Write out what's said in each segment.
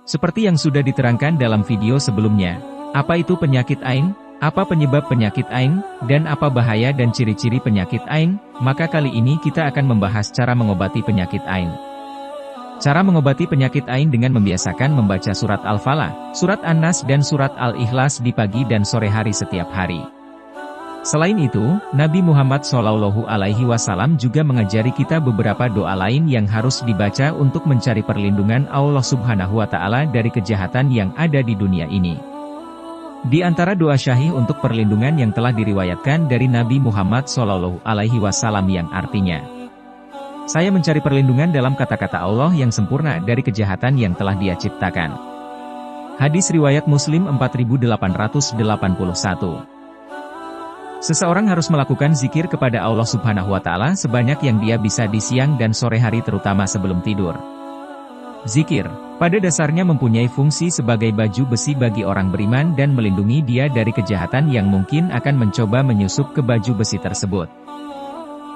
Seperti yang sudah diterangkan dalam video sebelumnya, apa itu penyakit ain, apa penyebab penyakit ain, dan apa bahaya dan ciri-ciri penyakit ain, maka kali ini kita akan membahas cara mengobati penyakit ain. Cara mengobati penyakit ain dengan membiasakan membaca surat Al-Falaq, surat An-Nas dan surat Al-Ikhlas di pagi dan sore hari setiap hari. Selain itu, Nabi Muhammad SAW juga mengajari kita beberapa doa lain yang harus dibaca untuk mencari perlindungan Allah Subhanahu wa Ta'ala dari kejahatan yang ada di dunia ini. Di antara doa syahih untuk perlindungan yang telah diriwayatkan dari Nabi Muhammad SAW yang artinya, saya mencari perlindungan dalam kata-kata Allah yang sempurna dari kejahatan yang telah Dia ciptakan. Hadis riwayat Muslim 4881. Seseorang harus melakukan zikir kepada Allah Subhanahu wa Ta'ala sebanyak yang dia bisa di siang dan sore hari, terutama sebelum tidur. Zikir, pada dasarnya mempunyai fungsi sebagai baju besi bagi orang beriman dan melindungi dia dari kejahatan yang mungkin akan mencoba menyusup ke baju besi tersebut.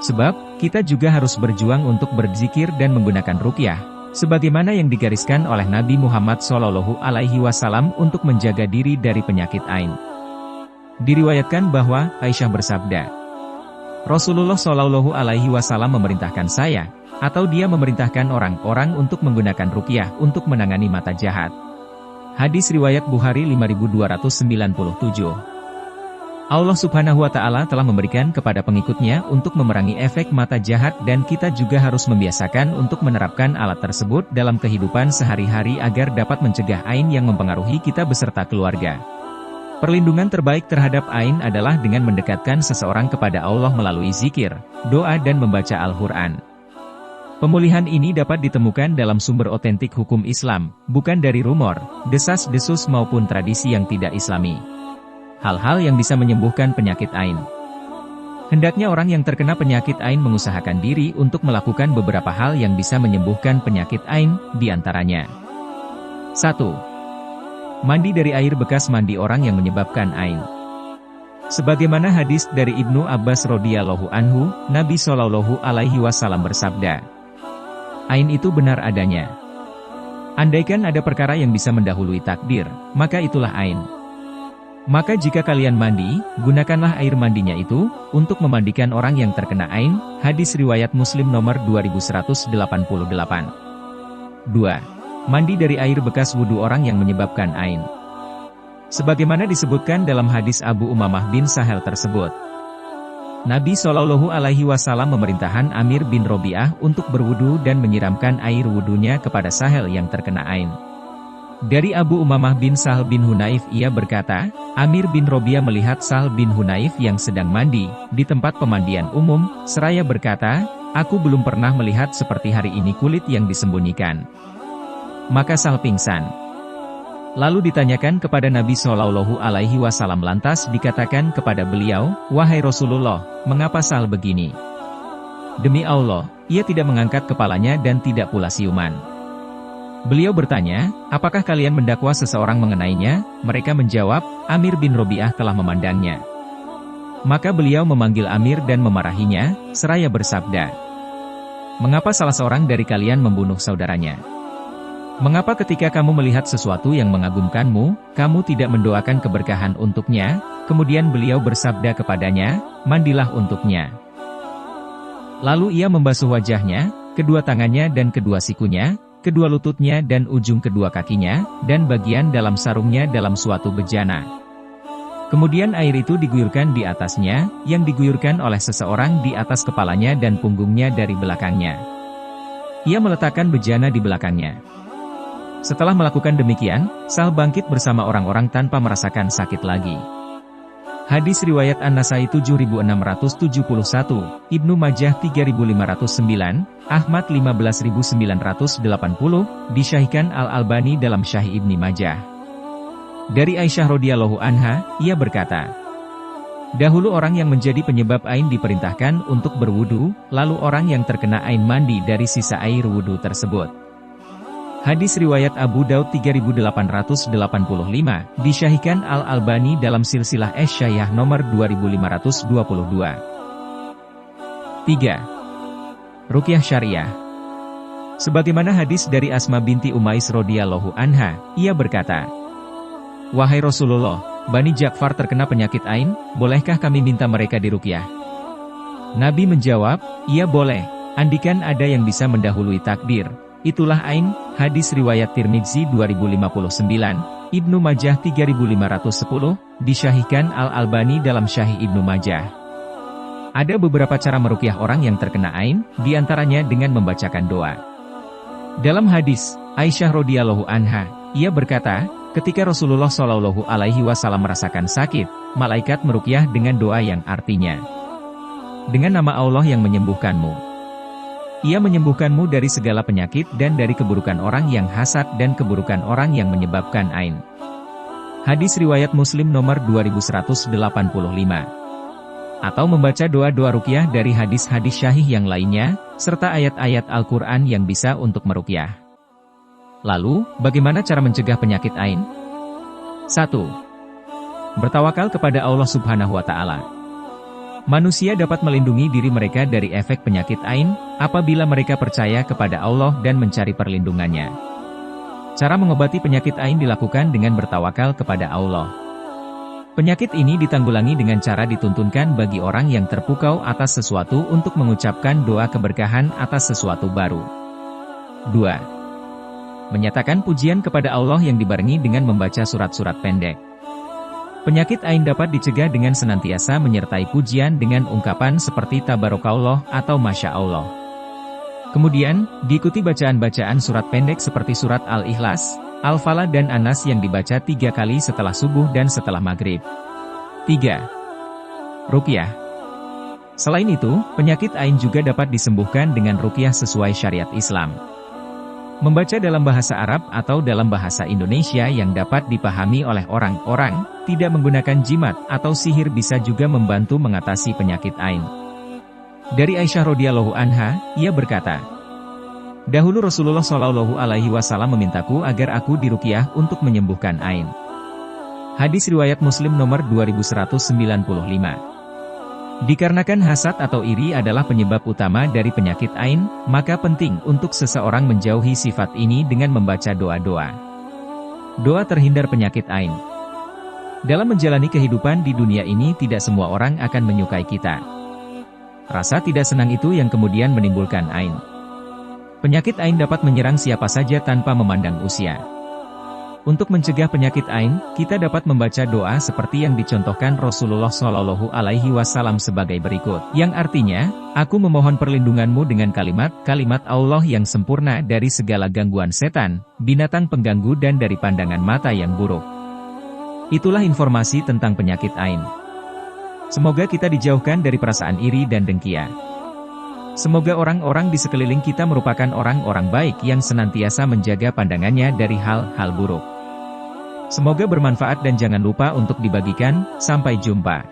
Sebab, kita juga harus berjuang untuk berzikir dan menggunakan ruqyah, sebagaimana yang digariskan oleh Nabi Muhammad SAW untuk menjaga diri dari penyakit ain. Diriwayatkan bahwa Aisyah bersabda, Rasulullah SAW memerintahkan saya, atau Dia memerintahkan orang-orang untuk menggunakan ruqyah untuk menangani mata jahat. Hadis riwayat Bukhari 5297. Allah Subhanahu wa Ta'ala telah memberikan kepada pengikutnya untuk memerangi efek mata jahat, dan kita juga harus membiasakan untuk menerapkan alat tersebut dalam kehidupan sehari-hari agar dapat mencegah ain yang mempengaruhi kita beserta keluarga. Perlindungan terbaik terhadap ain adalah dengan mendekatkan seseorang kepada Allah melalui zikir, doa dan membaca Al-Quran. Pemulihan ini dapat ditemukan dalam sumber otentik hukum Islam, bukan dari rumor, desas-desus maupun tradisi yang tidak Islami. Hal-hal yang bisa menyembuhkan penyakit ain. Hendaknya orang yang terkena penyakit ain mengusahakan diri untuk melakukan beberapa hal yang bisa menyembuhkan penyakit ain, diantaranya 1. Mandi dari air bekas mandi orang yang menyebabkan ain. Sebagaimana hadis dari Ibnu Abbas radhiyallahu anhu, Nabi SAW bersabda, ain itu benar adanya. Andaikan ada perkara yang bisa mendahului takdir, maka itulah ain. Maka jika kalian mandi, gunakanlah air mandinya itu untuk memandikan orang yang terkena ain. Hadis riwayat Muslim nomor 2188. 2. Mandi dari air bekas wudhu orang yang menyebabkan ain. Sebagaimana disebutkan dalam hadis Abu Umamah bin Sahel tersebut, Nabi SAW memerintahkan Amir bin Robi'ah untuk berwudu dan menyiramkan air wudunya kepada Sahel yang terkena ain. Dari Abu Umamah bin Sahel bin Hunayf, ia berkata, Amir bin Robi'ah melihat Sahel bin Hunayf yang sedang mandi di tempat pemandian umum, seraya berkata, aku belum pernah melihat seperti hari ini kulit yang disembunyikan. Maka Sahel pingsan. Lalu ditanyakan kepada Nabi SAW, lantas dikatakan kepada beliau, wahai Rasulullah, mengapa Sahel begini? Demi Allah, ia tidak mengangkat kepalanya dan tidak pula siuman. Beliau bertanya, apakah kalian mendakwa seseorang mengenainya? Mereka menjawab, Amir bin Robi'ah telah memandangnya. Maka beliau memanggil Amir dan memarahinya, seraya bersabda, mengapa salah seorang dari kalian membunuh saudaranya? Mengapa ketika kamu melihat sesuatu yang mengagumkanmu, kamu tidak mendoakan keberkahan untuknya? Kemudian beliau bersabda kepadanya, mandilah untuknya. Lalu ia membasuh wajahnya, kedua tangannya dan kedua sikunya, kedua lututnya dan ujung kedua kakinya, dan bagian dalam sarungnya dalam suatu bejana. Kemudian air itu diguyurkan di atasnya, yang diguyurkan oleh seseorang di atas kepalanya dan punggungnya dari belakangnya. Ia meletakkan bejana di belakangnya. Setelah melakukan demikian, Sahel bangkit bersama orang-orang tanpa merasakan sakit lagi. Hadis riwayat An-Nasai 7671, Ibnu Majah 3509, Ahmad 15980, disyahihkan Al-Albani dalam Syahih Ibni Majah. Dari Aisyah radhiyallahu anha, ia berkata, dahulu orang yang menjadi penyebab ain diperintahkan untuk berwudu, lalu orang yang terkena ain mandi dari sisa air wudu tersebut. Hadis riwayat Abu Daud 3885, disyahihkan Al-Albani dalam silsilah Ash-Syahihah nomor 2522. 3. Ruqyah Syariah. Sebagaimana hadis dari Asma binti Umais radhiyallahu anha, ia berkata, "Wahai Rasulullah, Bani Ja'far terkena penyakit ain, bolehkah kami minta mereka diruqyah?" Nabi menjawab, "Iya boleh, andikan ada yang bisa mendahului takdir. Itulah ain." Hadis riwayat Tirmidzi 2059, Ibnu Majah 3510, disyahihkan Al-Albani dalam Syahih Ibnu Majah. Ada beberapa cara meruqyah orang yang terkena ain, diantaranya dengan membacakan doa. Dalam hadis, Aisyah radhiyallahu anha, ia berkata, ketika Rasulullah Shallallahu alaihi wasallam merasakan sakit, malaikat meruqyah dengan doa yang artinya, "Dengan nama Allah yang menyembuhkanmu. Ia menyembuhkanmu dari segala penyakit dan dari keburukan orang yang hasad dan keburukan orang yang menyebabkan ain." Hadis riwayat Muslim nomor 2185. Atau membaca doa-doa ruqyah dari hadis-hadis syahih yang lainnya, serta ayat-ayat Al-Quran yang bisa untuk meruqyah. Lalu, bagaimana cara mencegah penyakit ain? 1. Bertawakal kepada Allah Subhanahu wa Ta'ala. Manusia dapat melindungi diri mereka dari efek penyakit ain, apabila mereka percaya kepada Allah dan mencari perlindungannya. Cara mengobati penyakit ain dilakukan dengan bertawakal kepada Allah. Penyakit ini ditanggulangi dengan cara dituntunkan bagi orang yang terpukau atas sesuatu untuk mengucapkan doa keberkahan atas sesuatu baru. 2. Menyatakan pujian kepada Allah yang dibarengi dengan membaca surat-surat pendek. Penyakit ain dapat dicegah dengan senantiasa menyertai pujian dengan ungkapan seperti Tabarakallah atau Masya Allah. Kemudian, diikuti bacaan-bacaan surat pendek seperti surat Al-Ikhlas, Al-Falaq dan An-Nas yang dibaca 3 kali setelah subuh dan setelah maghrib. 3. Ruqyah. Selain itu, penyakit ain juga dapat disembuhkan dengan ruqyah sesuai syariat Islam. Membaca dalam bahasa Arab atau dalam bahasa Indonesia yang dapat dipahami oleh orang-orang, tidak menggunakan jimat atau sihir bisa juga membantu mengatasi penyakit ain. Dari Aisyah radhiyallahu anha, ia berkata, "Dahulu Rasulullah Shallallahu alaihi wasallam memintaku agar aku diruqyah untuk menyembuhkan ain." Hadis riwayat Muslim nomor 2195. Dikarenakan hasad atau iri adalah penyebab utama dari penyakit ain, maka penting untuk seseorang menjauhi sifat ini dengan membaca doa-doa. Doa terhindar penyakit ain. Dalam menjalani kehidupan di dunia ini tidak semua orang akan menyukai kita. Rasa tidak senang itu yang kemudian menimbulkan ain. Penyakit ain dapat menyerang siapa saja tanpa memandang usia. Untuk mencegah penyakit ain, kita dapat membaca doa seperti yang dicontohkan Rasulullah Shallallahu alaihi wasallam sebagai berikut, yang artinya, "Aku memohon perlindunganmu dengan kalimat-kalimat Allah yang sempurna dari segala gangguan setan, binatang pengganggu dan dari pandangan mata yang buruk." Itulah informasi tentang penyakit ain. Semoga kita dijauhkan dari perasaan iri dan dengki. Semoga orang-orang di sekeliling kita merupakan orang-orang baik yang senantiasa menjaga pandangannya dari hal-hal buruk. Semoga bermanfaat dan jangan lupa untuk dibagikan. Sampai jumpa.